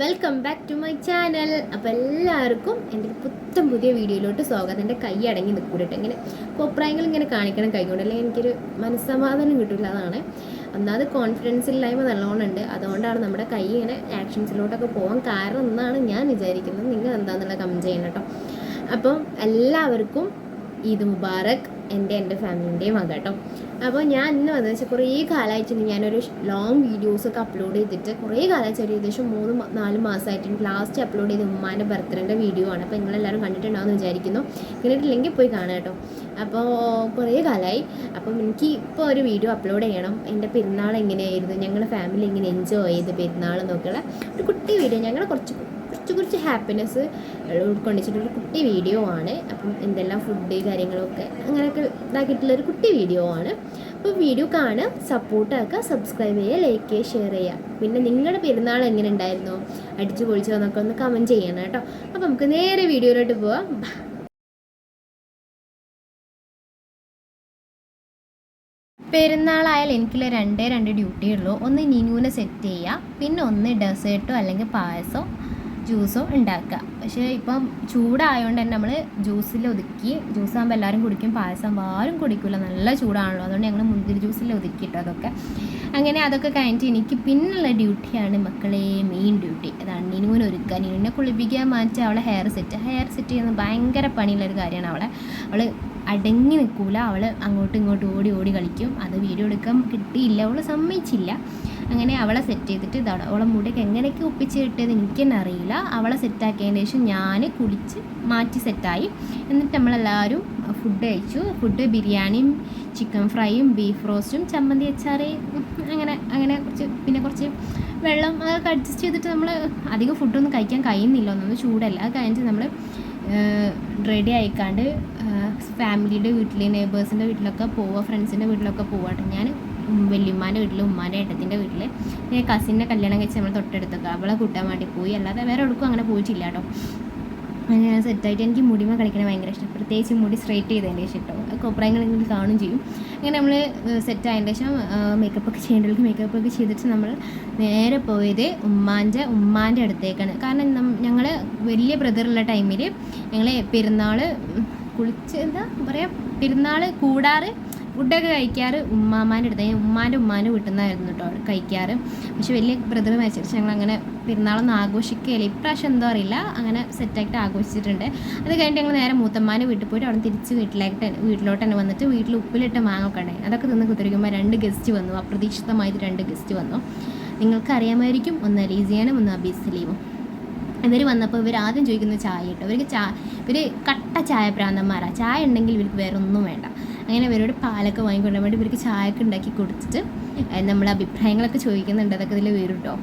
Welcome back to my channel. അപ്പോൾ എല്ലാവർക്കും എൻ്റെ പുത്തൻ പുതിയ വീഡിയോയിലോട്ട് സ്വാഗതം. എൻ്റെ കൈ അടങ്ങി നിൽക്കൂട്ടോ, ഇങ്ങനെ കോപ്രായങ്ങൾ ഇങ്ങനെ കാണിക്കണം കൈ കൊണ്ട്, അല്ലെങ്കിൽ എനിക്കൊരു മനസ്സമാധാനം കിട്ടില്ല. അതാണ് ഒന്നാമത് കോൺഫിഡൻസ് ഇല്ലായ്മ നല്ലോണം ഉണ്ട്. അതുകൊണ്ടാണ് നമ്മുടെ കൈ ഇങ്ങനെ ആക്ഷൻസിലോട്ടൊക്കെ പോകാൻ കാരണം എന്നാണ് ഞാൻ വിചാരിക്കുന്നത്. നിങ്ങൾ എന്താണെന്നുള്ള കമൻറ്റ് ചെയ്യണം കേട്ടോ. അപ്പം എല്ലാവർക്കും ഈദ് മുബാറക് എൻ്റെ ഫാമിലിൻ്റെയും ആകാം കേട്ടോ. അപ്പോൾ ഞാൻ ഇന്ന് വന്നത് വെച്ചാൽ കുറേ കാലമായിട്ട് ഞാനൊരു ലോങ് വീഡിയോസൊക്കെ അപ്ലോഡ് ചെയ്തിട്ട് കുറേ കാലമായിട്ട് ഏകദേശം 3-4 മാസമായിട്ട് ലാസ്റ്റ് അപ്ലോഡ് ചെയ്ത് ഉമ്മാൻ്റെ ബർത്ത്ഡേൻ്റെ വീഡിയോ ആണ്. അപ്പോൾ നിങ്ങളെല്ലാവരും കണ്ടിട്ടുണ്ടാവുമെന്ന് വിചാരിക്കുന്നു. കണ്ടിട്ടില്ലെങ്കിൽ പോയി കാണാം കേട്ടോ. അപ്പോൾ കുറേ കാലമായി. അപ്പം എനിക്ക് ഇപ്പോൾ ഒരു വീഡിയോ അപ്ലോഡ് ചെയ്യണം. എൻ്റെ പെരുന്നാൾ എങ്ങനെയായിരുന്നു, ഞങ്ങളുടെ ഫാമിലി എങ്ങനെ എൻജോയ് ചെയ്ത് പെരുന്നാൾ എന്നൊക്കെയുള്ള ഒരു കുട്ടി വീഡിയോ, ഞങ്ങൾ കുറച്ച് ഹാപ്പിനെസ് ഉൾക്കൊണ്ടിച്ചിട്ടൊരു കുട്ടി വീഡിയോ ആണ്. അപ്പം എന്തെല്ലാം ഫുഡ് കാര്യങ്ങളൊക്കെ അങ്ങനെയൊക്കെ ഇതാക്കിയിട്ടുള്ളൊരു കുട്ടി വീഡിയോ ആണ്. അപ്പോൾ വീഡിയോ കാണുക, സപ്പോർട്ടാക്കുക, സബ്സ്ക്രൈബ് ചെയ്യുക, ലൈക്ക് ചെയ്യുക, ഷെയർ ചെയ്യുക. പിന്നെ നിങ്ങളുടെ പെരുന്നാൾ എങ്ങനെ ഉണ്ടായിരുന്നോ, അടിച്ചു പൊളിച്ചോ എന്നൊക്കെ ഒന്ന് കമൻറ്റ് ചെയ്യണം കേട്ടോ. അപ്പോൾ നമുക്ക് നേരെ വീഡിയോയിലോട്ട് പോവാം. പെരുന്നാളായാൽ എനിക്കുള്ള രണ്ട് ഡ്യൂട്ടി ഉള്ളൂ. ഒന്ന് നിനൂനെ സെറ്റ് ചെയ്യുക, പിന്നെ ഒന്ന് ഡെസേർട്ടോ അല്ലെങ്കിൽ പായസമോ ജ്യൂസോ ഉണ്ടാക്കുക. പക്ഷേ ഇപ്പം ചൂടായതുകൊണ്ട് തന്നെ നമ്മൾ ജ്യൂസിൽ ഒതുക്കി, ജ്യൂസാകുമ്പോൾ എല്ലാവരും കുടിക്കും, പായസം ആരും കുടിക്കില്ല, നല്ല ചൂടാണല്ലോ. അതുകൊണ്ട് ഞങ്ങൾ മുന്തിരി ജ്യൂസിൽ ഒതുക്കിയിട്ട് അതൊക്കെ അങ്ങനെ അതൊക്കെ കഴിഞ്ഞിട്ട് എനിക്ക് പിന്നുള്ള ഡ്യൂട്ടിയാണ് മക്കളെ, മെയിൻ ഡ്യൂട്ടി. അതാണ് നിനൂനെ ഒരുക്കുക, നിനൂനെ കുളിപ്പിക്കാൻ മാറ്റുക, അവളെ ഹെയർ സെറ്റ് ചെയ്യുന്നത് ഭയങ്കര പണിയുള്ളൊരു കാര്യമാണ്. അവൾ അടങ്ങി നിൽക്കില്ല, അവൾ അങ്ങോട്ടും ഇങ്ങോട്ടും ഓടി കളിക്കും. അത് വീഡിയോ എടുക്കാൻ കിട്ടിയില്ല, അവൾ സമ്മതിച്ചില്ല. അങ്ങനെ അവളെ സെറ്റ് ചെയ്തിട്ട് ഇതാണ് അവളെ മുടിയൊക്കെ എങ്ങനെയൊക്കെ ഒപ്പിച്ച് കിട്ടിയത് എനിക്ക് തന്നെ അറിയില്ല. അവളെ സെറ്റാക്കിയതിന് ശേഷം ഞാൻ കുളിച്ച് മാറ്റി സെറ്റായി. എന്നിട്ട് നമ്മളെല്ലാവരും ഫുഡ് കഴിച്ചു. ഫുഡ് ബിരിയാണിയും ചിക്കൻ ഫ്രൈയും ബീഫ് റോസ്റ്റും ചമ്മന്തി അച്ചാറ് അങ്ങനെ കുറച്ച് വെള്ളം അതൊക്കെ അഡ്ജസ്റ്റ് ചെയ്തിട്ട് നമ്മൾ അധികം ഫുഡൊന്നും കഴിക്കാൻ കഴിയുന്നില്ല, ഒന്നും ചൂടല്ല. അത് കഴിഞ്ഞിട്ട് നമ്മൾ റെഡി ആയിക്കാണ്ട് ഫാമിലിയുടെ വീട്ടിൽ, നെയ്ബേഴ്സിൻ്റെ വീട്ടിലൊക്കെ പോവുക, ഫ്രണ്ട്സിൻ്റെ വീട്ടിലൊക്കെ പോവാട്ടെ. ഞാൻ വല്യമ്മാൻ്റെ വീട്ടിൽ, ഉമ്മാൻ്റെ ഏട്ടത്തിൻ്റെ വീട്ടിൽ, പിന്നെ കസിൻ്റെ കല്യാണം കഴിച്ച് നമ്മൾ തൊട്ടടുത്തൊക്കെ അവളെ കൂട്ടാൻ വേണ്ടി പോയി. അല്ലാതെ വേറെ എവിടേക്കും അങ്ങനെ പോയിട്ടില്ല കേട്ടോ. അങ്ങനെ സെറ്റായിട്ട് എനിക്ക് മുടിമ കളിക്കണത് ഭയങ്കര ഇഷ്ടം, പ്രത്യേകിച്ച് മുടി സ്ട്രൈറ്റ് ചെയ്തതിൻ്റെ ശേഷം കേട്ടോ. കോപ്രായങ്ങൾ നിങ്ങൾ കാണും ചെയ്യും. അങ്ങനെ നമ്മൾ സെറ്റായതിൻ്റെ ശേഷം മേക്കപ്പൊക്കെ ചെയ്യേണ്ടവർക്ക് മേക്കപ്പൊക്കെ ചെയ്തിട്ട് നമ്മൾ നേരെ പോയത് ഉമ്മാൻ്റെ അടുത്തേക്കാണ്. കാരണം ഞങ്ങൾ വലിയ ബ്രദറുള്ള ടൈമിൽ ഞങ്ങൾ പെരുന്നാൾ കുളിച്ച് പെരുന്നാൾ കൂടാറ് ഫുഡൊക്കെ കഴിക്കാറ് ഉമ്മാൻ്റെ അടുത്ത്, ഉമ്മാൻ്റെ വീട്ടിൽ നിന്നായിരുന്നു കേട്ടോ കഴിക്കാറ്. പക്ഷെ വലിയ ബ്രദർ മരിച്ചിട്ട് ഞങ്ങൾ അങ്ങനെ പെരുന്നാളൊന്നും ആഘോഷിക്കുകയില്ല. ഇപ്രാവശ്യം എന്തോ അറിയില്ല, അങ്ങനെ സെറ്റായിട്ട് ആഘോഷിച്ചിട്ടുണ്ട്. അത് കഴിഞ്ഞിട്ട് ഞങ്ങൾ നേരെ മൂത്തമ്മാൻ്റെ വീട്ടിൽ പോയിട്ട് അവിടെ തിരിച്ച് വീട്ടിലോട്ട് തന്നെ വന്നിട്ട് വീട്ടിൽ ഉപ്പിലിട്ട മാങ്ങ ഒക്കെ ഉണ്ടായി. അതൊക്കെ തിന്ന് കുത്തിരിക്കുമ്പോൾ 2 ഗസ്റ്റ് വന്നു. അപ്രതീക്ഷിതമായിട്ട് 2 ഗസ്റ്റ് വന്നു. നിങ്ങൾക്കറിയാമായിരിക്കും, ഒന്ന് അലീസിയാനും ഒന്ന് അബി സലീമും. ഇവർ വന്നപ്പോൾ ഇവർ ആദ്യം ചോദിക്കുന്നത് ചായ കേട്ടോ. ഇവർ കട്ട ചായ പ്രാന്തന്മാരാണ്. ചായ ഉണ്ടെങ്കിൽ ഇവർക്ക് വേറെ ഒന്നും വേണ്ട. അങ്ങനെ ഇവരോട് പാലൊക്കെ വാങ്ങിക്കൊണ്ടാൻ വേണ്ടി ഇവർക്ക് ചായയൊക്കെ ഉണ്ടാക്കി കൊടുത്തിട്ട് നമ്മൾ അഭിപ്രായങ്ങളൊക്കെ ചോദിക്കുന്നുണ്ട്. അതൊക്കെ ഇതിൽ വരും കേട്ടോ.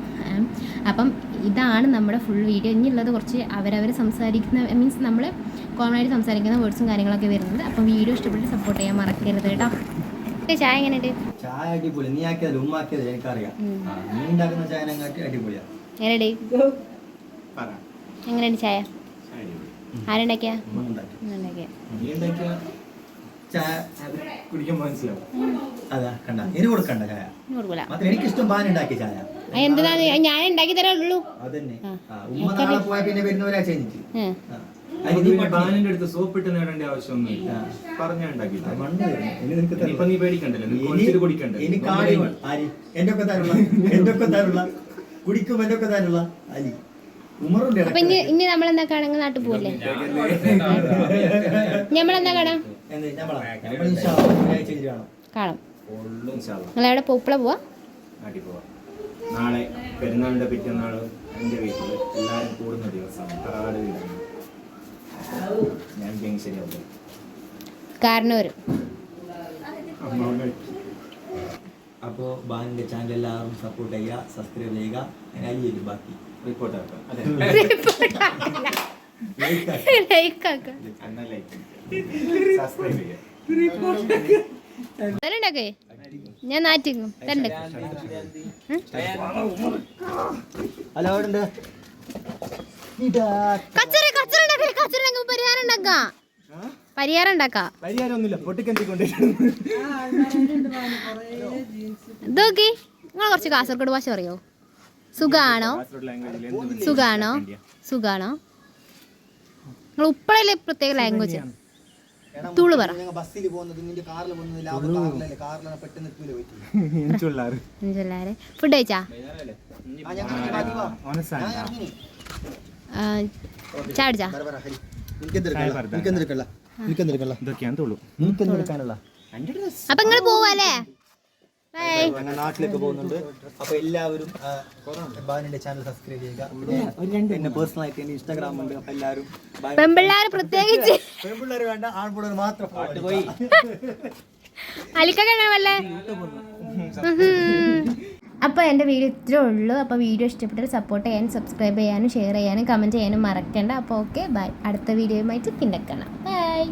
അപ്പം ഇതാണ് നമ്മുടെ ഫുൾ വീഡിയോ. ഇനിയുള്ളത് കുറച്ച് അവരവർ സംസാരിക്കുന്ന, മീൻസ് നമ്മൾ കോമൺ ആയിട്ട് സംസാരിക്കുന്ന വേർഡ്സും കാര്യങ്ങളൊക്കെ വരുന്നത്. അപ്പം വീഡിയോ ഇഷ്ടപ്പെട്ട് സപ്പോർട്ട് ചെയ്യാൻ മറക്കരുത് കേട്ടോ. ചായ എങ്ങനെയുണ്ട്? ചായ അടിപൊളി. നീ ആക്കിയത് ഉമ്മാക്കിയത് എനിക്കറിയാം. നീ ഉണ്ടാക്കുന്ന ചായ അടിപൊളിയാ. എങ്ങനെയുണ്ട് ചായ? ആരുണ്ടാക്കിയ? എനിക്കിഷ്ടം പാൻ ഉണ്ടാക്കിയ ചായ. എന്തിനാ ഞാൻ ഉണ്ടാക്കി തരാനുള്ളൂ. അതന്നെ ഉമ്മ നാളെ പോയാൽ പിന്നെ വരുന്നവരാ ചെയ്തിട്ട് അടുത്ത് സോപ്പിട്ട് നേടേണ്ട ആവശ്യമൊന്നുമില്ല. അപ്പൊ ഇനി നമ്മളെന്താ കാണുക? നാട്ടിൽ പോവല്ലേ? നമ്മളെന്താ കാണാം? കാണാം. നിങ്ങളെവിടെ പോപ്പള പോവാ? നാളെ പെരുന്നാളിന്റെ പിറ്റന്നാള് എന്റെ വീട്ടില് എല്ലാരും കൂടുന്ന ദിവസമാണ്. തറവാട് വീടാണ്. ഞാൻ ജംഗ്ഷനിൽ കാരണവരും. അപ്പോ ബാലിന്റെ ചാനൽ എല്ലാവരും സപ്പോർട്ട് ചെയ്യുക, സബ്സ്ക്രൈബ് ചെയ്യുക. ബാക്കി റിപ്പോർട്ട് ഞാൻ നാറ്റിക്കും. പരിഹാരം ഉണ്ടാക്കാം. ഇതൊക്കെ നിങ്ങൾ കുറച്ച് കാസർഗോഡ് ഭാഷ അറിയോ? സുഖാണോ കാസർഗോഡ് ലാംഗ്വേജിൽ എന്ത് വേണമെങ്കിലും സുഖാണോ സംസാരിക്കാൻ വേണ്ടിയാ. സുഖാണോ നിങ്ങൾ ഉപ്പളല്ലേ പ്രത്യേക ലാംഗ്വേജ് തുളു പറ ബസ്സിൽ പോകുന്നത് നിന്റെ കാറിൽ പോകുന്നത് ലാഭം കാറിലല്ലേ കാറിലാണ് പെട്ടെന്ന് എത്തൂല പോയിട്ട് എനിച്ചുള്ളാറ്. എല്ലാവരും ഫുഡ് കഴിച്ചാ ഓനസാണ്. ചായ അടിച്ചാ ഇതൊക്കെയാണ് തോളൂ. നിനക്കെന്തെടുക്കാനുള്ള അപ്പൊ നിങ്ങൾ പോവാല്ലേ ബൈ ഞങ്ങൾ നാട്ടിലേക്ക് പോകുന്നുണ്ട്. അപ്പൊ എല്ലാവരും ബാനിന്റെ ചാനൽ സബ്സ്ക്രൈബ് ചെയ്യുക. എന്നെ പേഴ്സണൽ ആയിട്ട് എന്റെ ഇൻസ്റ്റാഗ്രാം ഉണ്ട്. അപ്പൊ എല്ലാവരും പെമ്പിള്ളാര് പ്രത്യേകിച്ച് പെൺപിള്ളേർ വേണ്ട, ആൺപിള്ളേർ മാത്രം പോയി. അലിക്കൊക്കെ വല്ലേ അപ്പോൾ എൻ്റെ വീഡിയോ ഇത്രേ ഉള്ളൂ. അപ്പോൾ വീഡിയോ ഇഷ്ടപ്പെട്ടാൽ സപ്പോർട്ട് ചെയ്യാനും സബ്സ്ക്രൈബ് ചെയ്യാനും ഷെയർ ചെയ്യാനും കമൻറ്റ് ചെയ്യാനും മറക്കണ്ട. അപ്പോൾ ഓക്കെ ബൈ. അടുത്ത വീഡിയോയുമായിട്ട് പിന്നെ കാണാം. ബൈ.